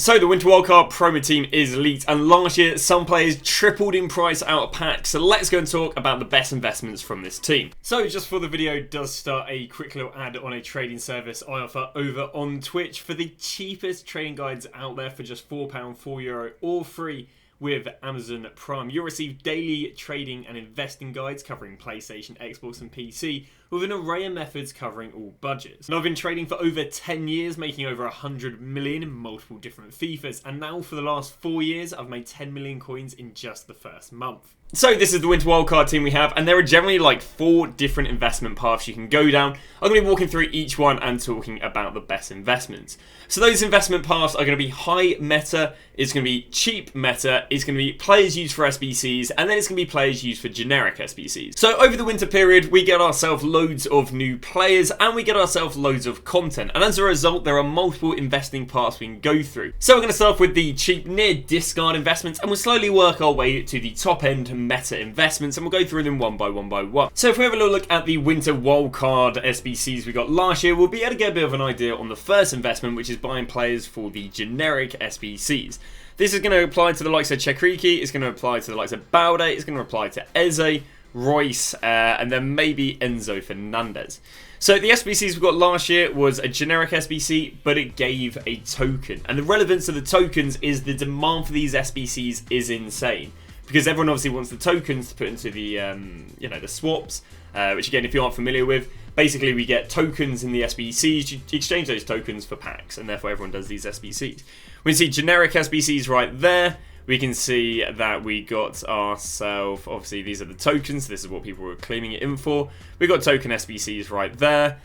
So the Winter Wildcard promo team is leaked, and last year some players tripled in price out of packs. So let's go and talk about the best investments from this team. So just before the video does start, a quick little ad on a trading service I offer over on Twitch for the cheapest trading guides out there for just £4, €4, all free. With Amazon Prime, you'll receive daily trading and investing guides covering PlayStation, Xbox and PC with an array of methods covering all budgets. And I've been trading for over 10 years, making over 100 million in multiple different FIFAs, and now for the last 4 years I've made 10 million coins in just the first month. So this is the Winter Wildcard team we have, and there are generally like 4 different investment paths you can go down. I'm going to be walking through each one and talking about the best investments. So those investment paths are going to be high meta, it's going to be cheap meta, it's going to be players used for SBCs, and then it's going to be players used for generic SBCs. So over the winter period, we get ourselves loads of new players, and we get ourselves loads of content. And as a result, there are multiple investing paths we can go through. So we're going to start off with the cheap near discard investments, and we'll slowly work our way to the top end meta investments, and we'll go through them one by one. So if we have a little look at the winter wildcard SBCs we got last year, we'll be able to get a bit of an idea on the first investment, which is buying players for the generic SBCs. This is going to apply to the likes of Chekriki, it's going to apply to the likes of Baude, it's going to apply to Eze, Royce, and then maybe Enzo Fernandez. So the SBCs we got last year was a generic SBC, but it gave a token. And the relevance of the tokens is the demand for these SBCs is insane. Because everyone obviously wants the tokens to put into the, the swaps, which again, if you aren't familiar with, basically we get tokens in the SBCs, you exchange those tokens for packs, and therefore everyone does these SBCs. We can see generic SBCs right there. We can see that we got ourselves, obviously these are the tokens, this is what people were claiming it in for. We got token SBCs right there,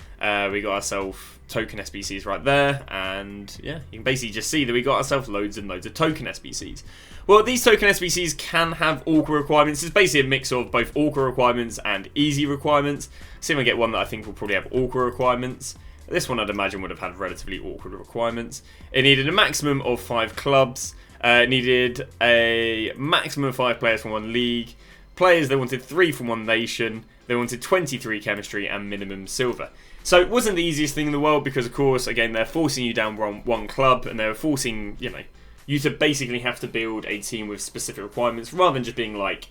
we got ourselves token SBCs right there, and yeah, you can basically just see that we got ourselves loads and loads of token SBCs. Well, these token SBCs can have awkward requirements. It's basically a mix of both awkward requirements and easy requirements. See if I get one that I think will probably have awkward requirements. This one I'd imagine would have had relatively awkward requirements. It needed a maximum of 5 clubs. It needed a maximum of 5 players from one league. Players, they wanted 3 from one nation. They wanted 23 chemistry and minimum silver. So it wasn't the easiest thing in the world because, of course, again, they're forcing you down one club, and they're forcing, you to basically have to build a team with specific requirements rather than just being like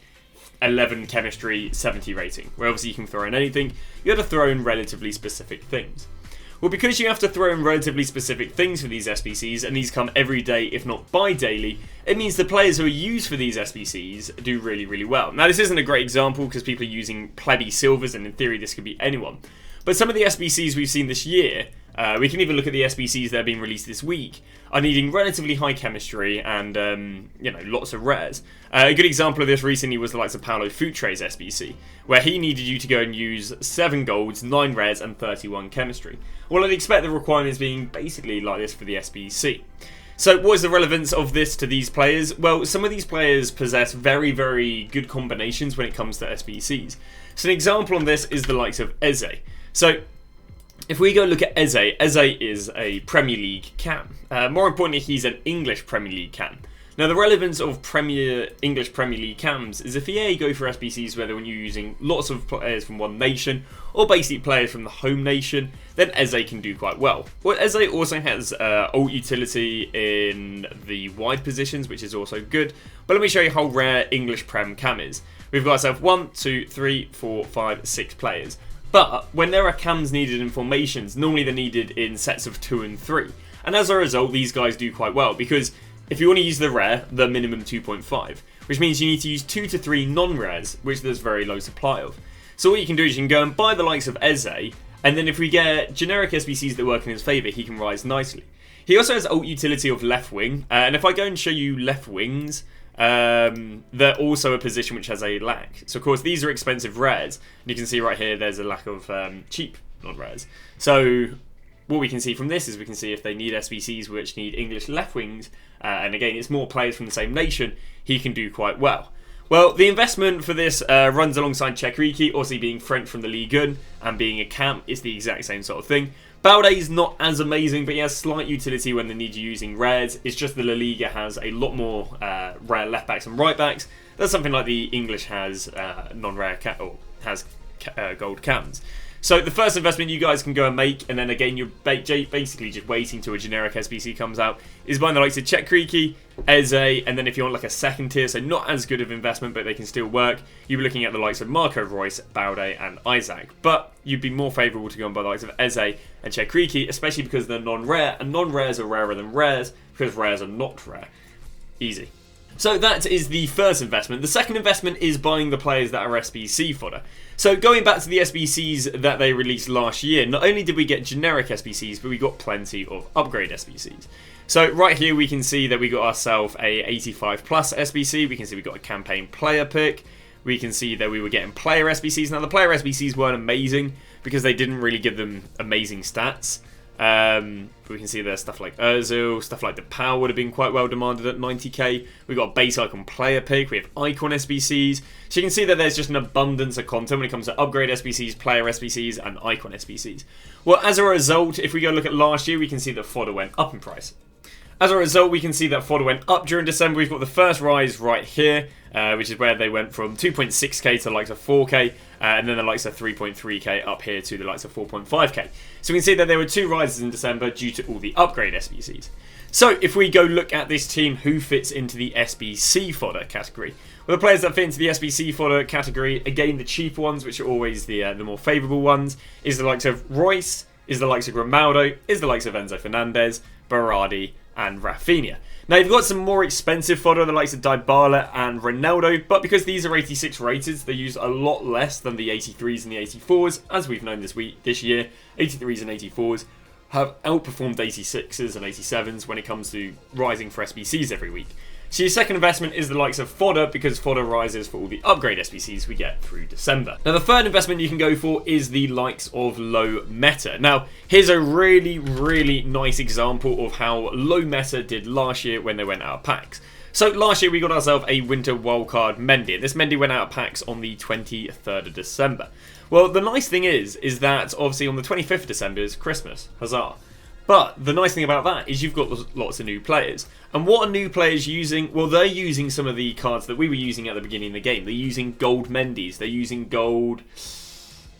11 chemistry, 70 rating, where obviously you can throw in anything. You have to throw in relatively specific things. Well, because you have to throw in relatively specific things for these SBCs, and these come every day, if not bi-daily, it means the players who are used for these SBCs do really, really well. Now, this isn't a great example because people are using plebby silvers, and in theory this could be anyone. But some of the SBCs we've seen this year, we can even look at the SBCs that are being released this week, are needing relatively high chemistry and, lots of rares. A good example of this recently was the likes of Paulo Futre's SBC, where he needed you to go and use 7 golds, 9 rares and 31 chemistry. Well, I'd expect the requirements being basically like this for the SBC. So what is the relevance of this to these players? Well, some of these players possess very, very good combinations when it comes to SBCs. So an example on this is the likes of Eze. So if we go look at Eze, Eze is a Premier League cam. More importantly, he's an English Premier League cam. Now, the relevance of English Premier League cams is if EA go for SBCs where they're using lots of players from one nation, or basically players from the home nation, then Eze can do quite well. Well, Eze also has ult utility in the wide positions, which is also good. But let me show you how rare English Prem cam is. We've got ourselves 1, 2, 3, 4, 5, 6 players. But when there are cams needed in formations, normally they're needed in sets of 2 and 3. And as a result, these guys do quite well, because if you want to use the rare, the minimum 2.5, which means you need to use 2 to 3 non-rares, which there's very low supply of. So what you can do is you can go and buy the likes of Eze, and then if we get generic SBCs that work in his favour, he can rise nicely. He also has ult utility of left wing, and if I go and show you left wings, they're also a position which has a lack. So of course these are expensive rares, and you can see right here there's a lack of cheap non-rares. So what we can see from this is we can see if they need SBCs which need English left wings, and again it's more players from the same nation, he can do quite well. Well, the investment for this runs alongside Chekriki, also being French from the Ligue 1 and being a camp, it's the exact same sort of thing. Baude is not as amazing, but he has slight utility when they need you using rares. It's just the La Liga has a lot more rare left backs and right backs. That's something like the English has non-rare or has gold cams. So the first investment you guys can go and make, and then again you're basically just waiting till a generic SBC comes out, is buying the likes of Chekriki, Eze, and then if you want like a second tier, so not as good of investment but they can still work, you'd be looking at the likes of Marco Reus, Baude and Isaac. But you'd be more favourable to go and buy the likes of Eze and Chekriki, especially because they're non-rare, and non-rares are rarer than rares, because rares are not rare. Easy. So that is the first investment. The second investment is buying the players that are SBC fodder. So going back to the SBCs that they released last year, not only did we get generic SBCs, but we got plenty of upgrade SBCs. So right here we can see that we got ourselves a 85 plus SBC, we can see we got a campaign player pick, we can see that we were getting player SBCs. Now the player SBCs weren't amazing because they didn't really give them amazing stats. We can see there's stuff like Ozil, stuff like the Power would have been quite well demanded at 90k. We've got a base icon player pick, we have icon SBCs. So you can see that there's just an abundance of content when it comes to upgrade SBCs, player SBCs and icon SBCs. Well, as a result, if we go look at last year, we can see that fodder went up in price. As a result, we can see that fodder went up during December. We've got the first rise right here, which is where they went from 2.6k to the likes of 4k, and then the likes of 3.3k up here to the likes of 4.5k. So we can see that there were two rises in December due to all the upgrade SBCs. So if we go look at this team, who fits into the SBC fodder category? Well, the players that fit into the SBC fodder category, again, the cheaper ones, which are always the more favourable ones, is the likes of Royce, is the likes of Grimaldo, is the likes of Enzo Fernandez, Berardi, and Rafinha. Now you've got some more expensive fodder, the likes of Dybala and Ronaldo, but because these are 86 rated, they use a lot less than the 83s and the 84s, as we've known this year. 83s and 84s have outperformed 86s and 87s when it comes to rising for SBCs every week. So your second investment is the likes of fodder, because fodder rises for all the upgrade SBCs we get through December. Now the third investment you can go for is the likes of low meta. Now here's a really nice example of how low meta did last year when they went out of packs. So last year we got ourselves a winter wildcard Mendy, and this Mendy went out of packs on the 23rd of December. Well, the nice thing is that obviously on the 25th of December is Christmas, huzzah. But the nice thing about that is you've got lots of new players. And what are new players using? Well, they're using some of the cards that we were using at the beginning of the game. They're using gold Mendys. They're using gold,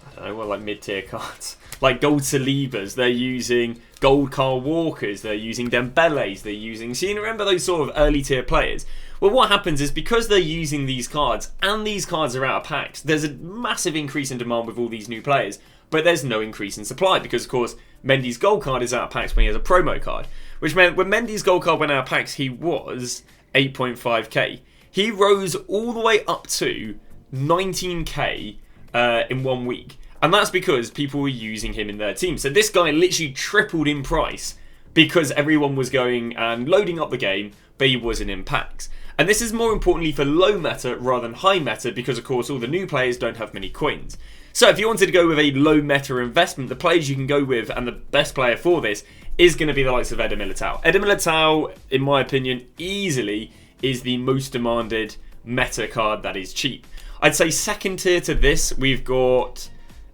I don't know, well, like mid-tier cards. Like gold Salibas. They're using gold Kyle Walkers. They're using Dembele's. They're using... So you remember those sort of early-tier players? Well, what happens is because they're using these cards, and these cards are out of packs, there's a massive increase in demand with all these new players. But there's no increase in supply because, of course, Mendy's gold card is out of packs when he has a promo card. Which meant when Mendy's gold card went out of packs, he was 8.5k. He rose all the way up to 19k in 1 week. And that's because people were using him in their team. So this guy literally tripled in price because everyone was going and loading up the game, but he wasn't in packs. And this is more importantly for low meta rather than high meta because, of course, all the new players don't have many coins. So if you wanted to go with a low meta investment, the players you can go with, and the best player for this, is going to be the likes of Eder Militao. Eder Militao, in my opinion, easily is the most demanded meta card that is cheap. I'd say second tier to this, we've got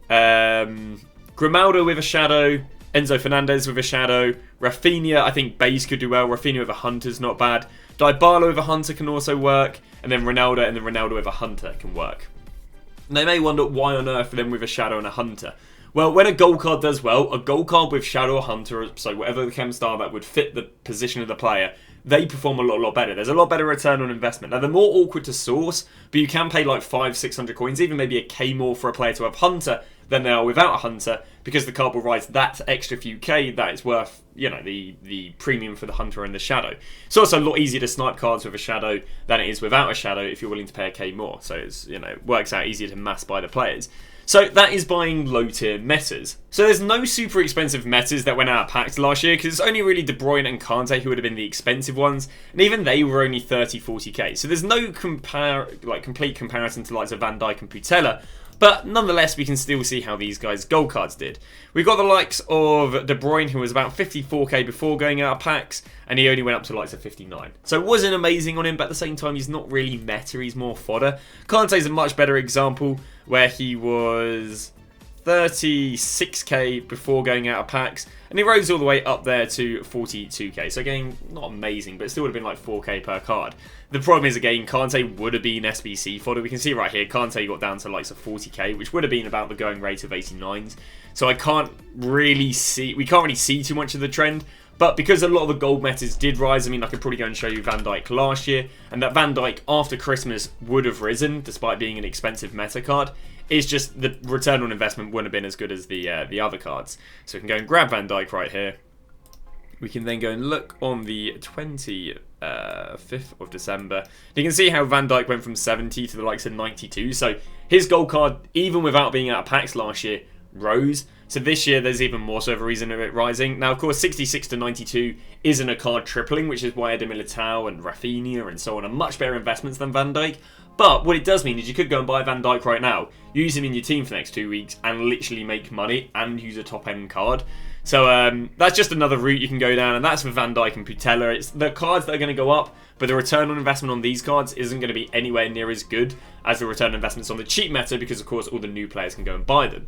Grimaldo with a shadow, Enzo Fernandez with a shadow, Rafinha, I think base could do well, Rafinha with a hunter's not bad, Dybala with a hunter can also work, and then Ronaldo and then Ronaldo with a hunter can work. And they may wonder why on earth them with a shadow and a hunter. Well, when a gold card does well, a gold card with shadow or hunter, so whatever the chem style that would fit the position of the player, they perform a lot better. There's a lot better return on investment. Now, they're more awkward to source, but you can pay like 500-600 coins, even maybe a K more for a player to have hunter than they are without a hunter, because the card will rise that extra few K that is worth, you know, the premium for the hunter and the shadow. It's also a lot easier to snipe cards with a shadow than it is without a shadow if you're willing to pay a K more. So it's, you know, it works out easier to mass buy the players. So that is buying low tier metas. So there's no super expensive metas that went out of packs last year because it's only really De Bruyne and Kante who would have been the expensive ones, and even they were only 30-40k. So there's no complete comparison to likes of Van Dijk and Putella, but nonetheless we can still see how these guys' gold cards did. We've got the likes of De Bruyne, who was about 54k before going out of packs, and he only went up to likes of 59. So it wasn't amazing on him, but at the same time he's not really meta, he's more fodder. Kante's a much better example, where he was 36k before going out of packs, and it rose all the way up there to 42k. So again, not amazing, but it still would have been like 4k per card. The problem is, again, Kante would have been SBC fodder. We can see right here, Kante got down to like 40k, which would have been about the going rate of 89s. So we can't really see too much of the trend. But because a lot of the gold metas did rise, I mean, I could probably go and show you Van Dijk last year, and that Van Dijk after Christmas would have risen, despite being an expensive meta card. It's just the return on investment wouldn't have been as good as the other cards. So we can go and grab Van Dijk right here. We can then go and look on the 25th of December. You can see how Van Dijk went from 70 to the likes of 92. So his gold card, even without being out of packs last year, rose. So this year there's even more so of a reason of it rising. Now of course 66 to 92 isn't a card tripling, which is why Eder Militao and Rafinha and so on are much better investments than Van Dijk. But what it does mean is you could go and buy Van Dijk right now, use him in your team for the next 2 weeks and literally make money and use a top end card. So that's just another route you can go down, and that's for Van Dijk and Putella. It's the cards that are going to go up, but the return on investment on these cards isn't going to be anywhere near as good as the return on investments on the cheap meta, because of course all the new players can go and buy them.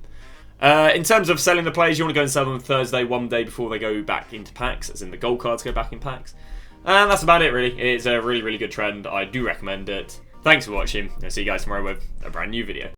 In terms of selling the players, you want to go and sell them on Thursday, one day before they go back into packs, as in the gold cards go back in packs. And that's about it really. It's a really, really good trend. I do recommend it. Thanks for watching. I'll see you guys tomorrow with a brand new video.